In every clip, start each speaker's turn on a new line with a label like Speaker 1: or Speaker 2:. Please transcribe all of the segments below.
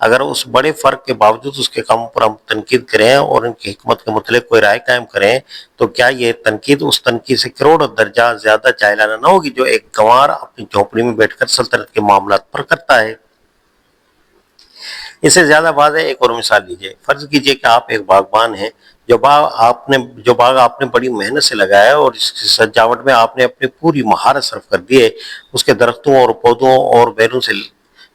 Speaker 1: اگر اس بڑے فرق کے باوجود اس کے کاموں پر ہم تنقید کریں اور ان کی حکمت کے متعلق کوئی رائے قائم کریں تو کیا یہ تنقید اس تنقید سے کروڑ درجہ زیادہ جاہلانہ نہ ہوگی جو ایک گنوار اپنی جھونپڑی میں بیٹھ کر سلطنت کے معاملات پر کرتا ہے؟ اس سے زیادہ واضح ایک اور مثال لیجیے۔ فرض کیجیے کہ آپ ایک باغبان ہیں، جو باغ آپ نے بڑی محنت سے لگایا ہے اور اس کی سجاوٹ میں آپ نے اپنی پوری مہارت صرف کر دی ہے۔ اس کے درختوں اور پودوں اور بیلوں سے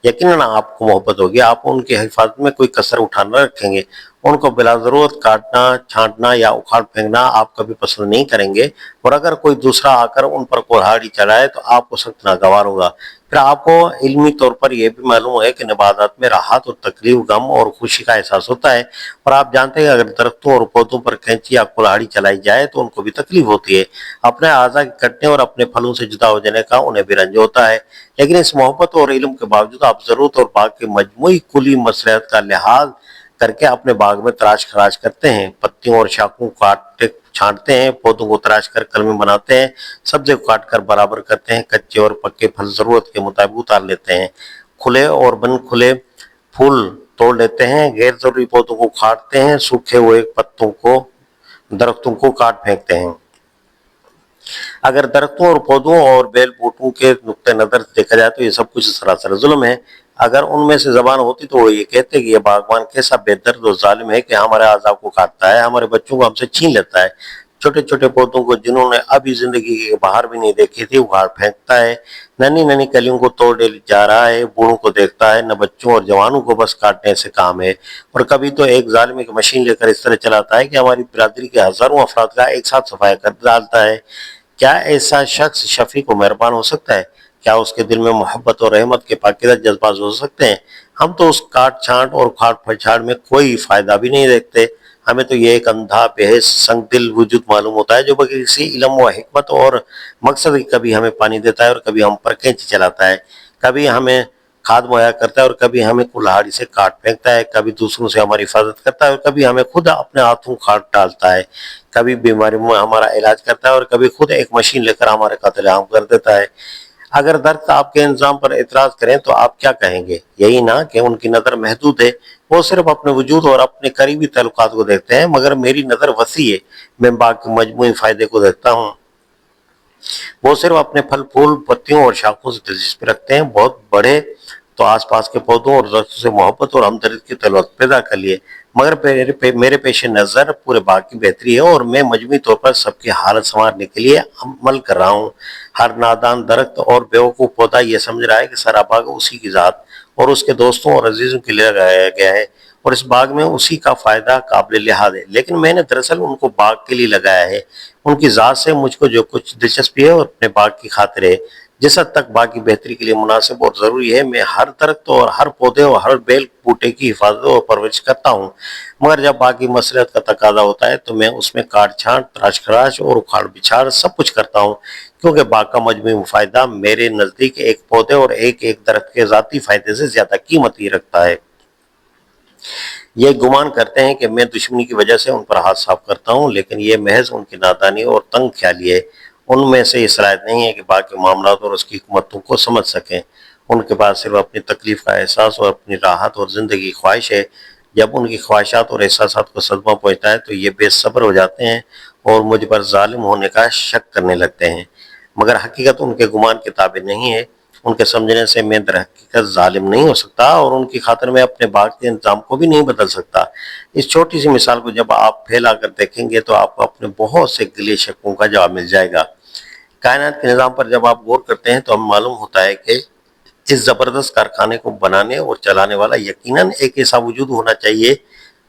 Speaker 1: یقیناً آپ کو محبت ہوگی، آپ ان کی حفاظت میں کوئی کسر اٹھانا رکھیں گے، ان کو بلا ضرورت کاٹنا، چھانٹنا یا اکھاڑ پھینکنا آپ کبھی پسند نہیں کریں گے، اور اگر کوئی دوسرا آ کر ان پر کلہاڑی چلائے تو آپ کو سخت ناگوار ہوگا۔ پھر آپ کو علمی طور پر یہ بھی معلوم ہے کہ نباتات میں راحت اور تکلیف، غم اور خوشی کا احساس ہوتا ہے، اور آپ جانتے ہیں کہ اگر درختوں اور پودوں پر کینچی یا کلہاڑی چلائی جائے تو ان کو بھی تکلیف ہوتی ہے، اپنے اعضاء کے کٹنے اور اپنے پھلوں سے جدا ہو جانے کا انہیں بھی رنج ہوتا ہے۔ لیکن اس محبت اور علم کے باوجود آپ ضرورت اور باغ کے مجموعی کلی مصلحت کا لحاظ کر کے اپنے باغ میں تراش خراش کرتے ہیں، پتیوں اور شاخوں کو چھانٹتے ہیں، پودوں کو تراش کر کلمیں بناتے ہیں، سبزے کو کاٹ کر برابر کرتے ہیں، کچے اور پکے پھل ضرورت کے مطابق اتار لیتے ہیں، کھلے اور بن کھلے پھول توڑ لیتے ہیں، غیر ضروری پودوں کو کاٹتے ہیں، سوکھے ہوئے درختوں کو کاٹ پھینکتے ہیں۔ اگر درختوں اور پودوں اور بیل بوٹوں کے نقطۂ نظر سے دیکھا جائے تو یہ سب کچھ سراسر ظلم ہے۔ اگر ان میں سے زبان ہوتی تو وہ یہ کہتے کہ یہ باغبان کیسا بے درد اور ظالم ہے کہ ہمارے اعضاء کو کاٹتا ہے، ہمارے بچوں کو ہم سے چھین لیتا ہے، چھوٹے چھوٹے پودوں کو جنہوں نے ابھی زندگی کی باہر بھی نہیں دیکھی تھی اکھاڑ پھینکتا ہے، ننھی ننھی کلیوں کو توڑ جا رہا ہے، بوڑھوں کو دیکھتا ہے، نہ بچوں اور جوانوں کو بس کاٹنے سے کام ہے، اور کبھی تو ایک ظالم ایک مشین لے کر اس طرح چلاتا ہے کہ ہماری برادری کے ہزاروں افراد کا ایک ساتھ صفایا کر ڈالتا ہے۔ کیا ایسا شخص شفیق و مہربان ہو سکتا ہے؟ کیا اس کے دل میں محبت اور رحمت کے پاکیزہ جذبات ہو سکتے ہیں؟ ہم تو اس کاٹ چھانٹ اور کھاڑ پھاڑ میں کوئی فائدہ بھی نہیں دیکھتے، ہمیں تو یہ ایک اندھا بےحس سنگ دل وجود معلوم ہوتا ہے جو بغیر کسی علم و حکمت اور مقصد کے کبھی ہمیں پانی دیتا ہے اور کبھی ہم پر کینچی چلاتا ہے، کبھی ہمیں کھاد مہیا کرتا ہے اور کبھی ہمیں کلہاڑی سے کاٹ پھینکتا ہے، کبھی دوسروں سے ہماری حفاظت کرتا ہے اور کبھی ہمیں خود اپنے ہاتھوں کاٹ ڈالتا ہے، کبھی بیماری میں ہمارا علاج کرتا ہے اور کبھی خود ایک مشین لے کر ہمارے قتل عام کر دیتا ہے۔ اگر درخت آپ کے انظام پر اعتراض کریں تو آپ کیا کہیں گے؟ یہی نا کہ ان کی نظر محدود ہے، وہ صرف اپنے وجود اور اپنے قریبی تعلقات کو دیکھتے ہیں، مگر میری نظر وسیع ہے، میں باغ کے مجموعی فائدے کو دیکھتا ہوں۔ وہ صرف اپنے پھل پھول پتیوں اور شاخوں سے دلچسپی رکھتے ہیں، بہت بڑھے تو آس پاس کے پودوں اور درختوں سے محبت اور ہمدردی کی تعلق پیدا کر لیے، مگر میرے پیش نظر پورے باغ کی بہتری ہے اور میں مجموعی طور پر سب کی حالت سنوارنے کے لیے عمل کر رہا ہوں۔ ہر نادان درخت اور بیوقوف پودا یہ سمجھ رہا ہے کہ سارا باغ اسی کی ذات اور اس کے دوستوں اور عزیزوں کے لیے لگایا گیا ہے اور اس باغ میں اسی کا فائدہ قابل لحاظ ہے، لیکن میں نے دراصل ان کو باغ کے لیے لگایا ہے۔ ان کی ذات سے مجھ کو جو کچھ دلچسپی ہے اور اپنے باغ کی خاطر ہے، جس حد تک باغ کی بہتری کے لیے مناسب اور ضروری ہے، میں ہر درخت اور ہر پودے اور ہر بیل بوٹے کی حفاظت اور پرورش کرتا ہوں، مگر جب باغ کی مصلحت کا تقاضا ہوتا ہے تو میں اس میں کاٹ چھانٹ، تراش خراش اور اکھاڑ بچھاڑ سب کچھ کرتا ہوں، کیونکہ باغ کا مجموعی فائدہ میرے نزدیک ایک پودے اور ایک درخت کے ذاتی فائدے سے زیادہ قیمت ہی رکھتا ہے۔ یہ گمان کرتے ہیں کہ میں دشمنی کی وجہ سے ان پر ہاتھ صاف کرتا ہوں، لیکن یہ محض ان کی نادانی اور تنگ خیالی ہے۔ ان میں سے یہ صلاحیت نہیں ہے کہ باقی کے معاملات اور اس کی حکمتوں کو سمجھ سکیں، ان کے پاس صرف اپنی تکلیف کا احساس اور اپنی راحت اور زندگی کی خواہش ہے۔ جب ان کی خواہشات اور احساسات کو صدمہ پہنچتا ہے تو یہ بے صبر ہو جاتے ہیں اور مجھ پر ظالم ہونے کا شک کرنے لگتے ہیں، مگر حقیقت ان کے گمان کے تابع نہیں ہے۔ ان کے سمجھنے سے میں در حقیقت ظالم نہیں ہو سکتا اور ان کی خاطر میں اپنے باغ کے انتظام کو بھی نہیں بدل سکتا۔ اس چھوٹی سی مثال کو جب آپ پھیلا کر دیکھیں گے تو آپ کو اپنے بہت سے گلے شکوں کا جواب مل جائے گا۔ کائنات کے نظام پر جب آپ غور کرتے ہیں تو ہمیں معلوم ہوتا ہے کہ اس زبردست کارخانے کو بنانے اور چلانے والا یقیناً ایک ایسا وجود ہونا چاہیے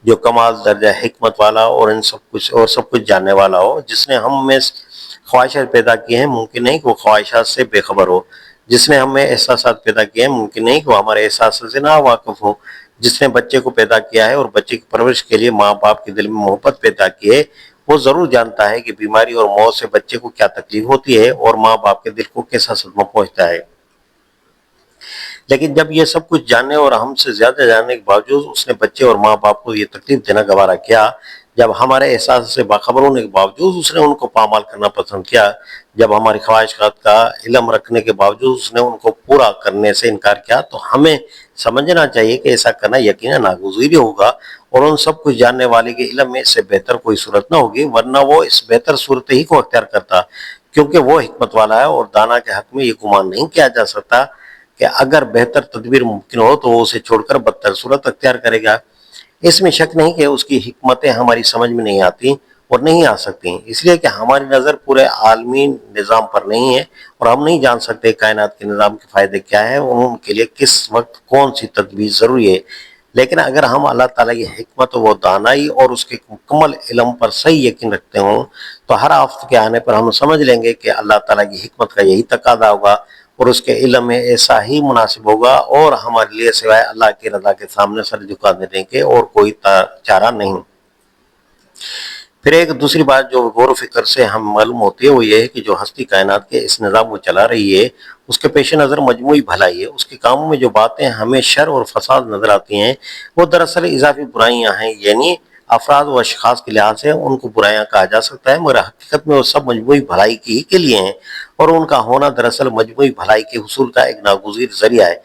Speaker 1: جو کمال درجہ حکمت والا اور سب کچھ جاننے والا ہو۔ جس نے ہم میں خواہشات پیدا کی ہیں، ممکن نہیں کہ وہ خواہشات سے بے خبر ہو۔ جس نے ہمیں احساسات پیدا کیے ہیں، ممکن نہیں کہ وہ ہمارے احساسات سے نا واقف ہو۔ جس نے بچے کو پیدا کیا ہے اور بچے کی پرورش کے لیے ماں باپ کے دل میں محبت پیدا کی ہے، وہ ضرور جانتا ہے کہ بیماری اور موت سے بچے کو کیا تکلیف ہوتی ہے اور ماں باپ کے دل کو کیسا صدمہ پہنچتا ہے۔ لیکن جب یہ سب کچھ جاننے اور ہم سے زیادہ جاننے کے باوجود اس نے بچے اور ماں باپ کو یہ تکلیف دینا گوارا کیا، جب ہمارے احساس سے باخبر ہونے کے باوجود اس نے ان کو پامال کرنا پسند کیا، جب ہماری خواہشات کا علم رکھنے کے باوجود اس نے ان کو پورا کرنے سے انکار کیا، تو ہمیں سمجھنا چاہیے کہ ایسا کرنا یقیناً ناگزیر ہوگا، اور ان سب کچھ جاننے والے کے علم میں اس سے بہتر کوئی صورت نہ ہوگی، ورنہ وہ اس بہتر صورت ہی کو اختیار کرتا، کیونکہ وہ حکمت والا ہے، اور دانا کے حق میں یہ گمان نہیں کیا جا سکتا کہ اگر بہتر تدبیر ممکن ہو تو وہ اسے چھوڑ کر بدتر صورت اختیار کرے گا۔ اس میں شک نہیں کہ اس کی حکمتیں ہماری سمجھ میں نہیں آتی اور نہیں آ سکتی، اس لیے کہ ہماری نظر پورے عالمی نظام پر نہیں ہے، اور ہم نہیں جان سکتے کائنات کے نظام کے فائدے کیا ہیں اور ان کے لیے کس وقت کون سی تدبیر ضروری ہے۔ لیکن اگر ہم اللہ تعالیٰ کی حکمت و دانائی اور اس کے مکمل علم پر صحیح یقین رکھتے ہوں تو ہر آفت کے آنے پر ہم سمجھ لیں گے کہ اللہ تعالیٰ کی حکمت کا یہی تقاضا ہوگا اور اس کے علم میں ایسا ہی مناسب ہوگا، اور ہمارے لیے سوائے اللہ کی رضا کے سامنے سر جھکا دینے کے اور کوئی چارہ نہیں۔ پھر ایک دوسری بات جو غور و فکر سے ہم معلوم ہوتی ہے وہ یہ ہے کہ جو ہستی کائنات کے اس نظام کو چلا رہی ہے اس کے پیش نظر مجموعی بھلائی ہے، اس کے کاموں میں جو باتیں ہمیں شر اور فساد نظر آتی ہیں وہ دراصل اضافی برائیاں ہیں، یعنی افراد و اشخاص کے لحاظ سے ان کو برائیاں کہا جا سکتا ہے، مگر حقیقت میں وہ سب مجموعی بھلائی کی ہی کے لیے ہیں، اور ان کا ہونا دراصل مجموعی بھلائی کے حصول کا ایک ناگزیر ذریعہ ہے۔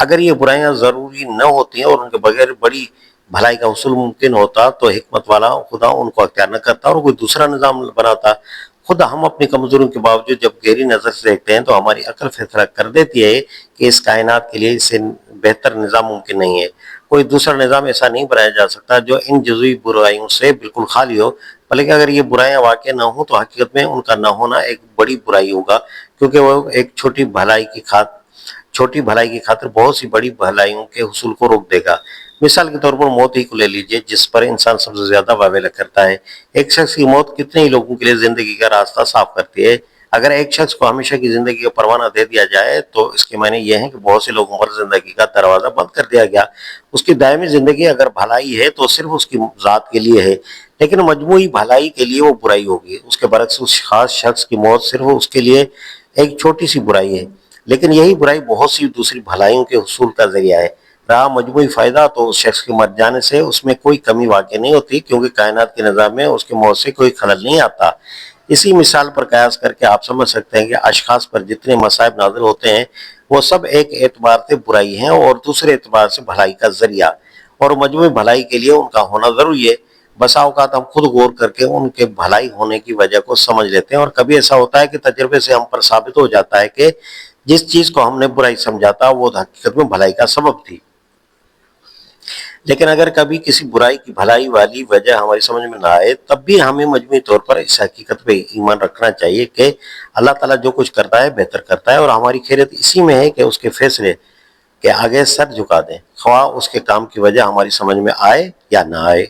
Speaker 1: اگر یہ برائیاں ضروری نہ ہوتی ہیں اور ان کے بغیر بڑی بھلائی کا حصول ممکن ہوتا تو حکمت والا خدا ان کو اختیار نہ کرتا اور کوئی دوسرا نظام بناتا۔ خود ہم اپنی کمزوریوں کے باوجود جب گہری نظر سے دیکھتے ہیں تو ہماری عقل فیصلہ کر دیتی ہے کہ اس کائنات کے لیے اس سے بہتر نظام ممکن نہیں ہے۔ کوئی دوسرا نظام ایسا نہیں بنایا جا سکتا جو ان جزوی برائیوں سے بالکل خالی ہو، بلکہ اگر یہ برائیاں واقع نہ ہوں تو حقیقت میں ان کا نہ ہونا ایک بڑی برائی ہوگا، کیونکہ وہ ایک چھوٹی بھلائی کی خاطر بہت سی بڑی بھلائیوں کے حصول کو روک دے گا۔ مثال کے طور پر موت ہی کو لے لیجئے، جس پر انسان سب سے زیادہ واویلا کرتا ہے۔ ایک شخص کی موت کتنے ہی لوگوں کے لیے زندگی کا راستہ صاف کرتی ہے۔ اگر ایک شخص کو ہمیشہ کی زندگی کا پروانہ دے دیا جائے تو اس کے معنی یہ ہے کہ بہت سے لوگوں پر زندگی کا دروازہ بند کر دیا گیا۔ اس کی دائمی زندگی اگر بھلائی ہے تو صرف اس کی ذات کے لیے ہے، لیکن مجموعی بھلائی کے لیے وہ برائی ہوگی۔ اس کے برعکس اس خاص شخص کی موت صرف اس کے لیے ایک چھوٹی سی برائی ہے، لیکن یہی برائی بہت سی دوسری بھلائیوں کے حصول کا ذریعہ ہے۔ رہا مجموعی فائدہ تو اس شخص کے مر جانے سے اس میں کوئی کمی واقع نہیں ہوتی، کیونکہ کائنات کے نظام میں اس کی موت سے کوئی خلل نہیں آتا۔ اسی مثال پر قیاس کر کے آپ سمجھ سکتے ہیں کہ اشخاص پر جتنے مصائب نازل ہوتے ہیں وہ سب ایک اعتبار سے برائی ہیں اور دوسرے اعتبار سے بھلائی کا ذریعہ، اور مجموعی بھلائی کے لیے ان کا ہونا ضروری ہے۔ بسا اوقات ہم خود غور کر کے ان کے بھلائی ہونے کی وجہ کو سمجھ لیتے ہیں، اور کبھی ایسا ہوتا ہے کہ تجربے سے ہم پر ثابت ہو جاتا ہے کہ جس چیز کو ہم نے برائی سمجھا تھا وہ حقیقت میں بھلائی کا سبب تھی۔ لیکن اگر کبھی کسی برائی کی بھلائی والی وجہ ہماری سمجھ میں نہ آئے تب بھی ہمیں مجموعی طور پر اس حقیقت پہ ایمان رکھنا چاہیے کہ اللہ تعالیٰ جو کچھ کرتا ہے بہتر کرتا ہے، اور ہماری خیریت اسی میں ہے کہ اس کے فیصلے کے آگے سر جھکا دیں، خواہ اس کے کام کی وجہ ہماری سمجھ میں آئے یا نہ آئے۔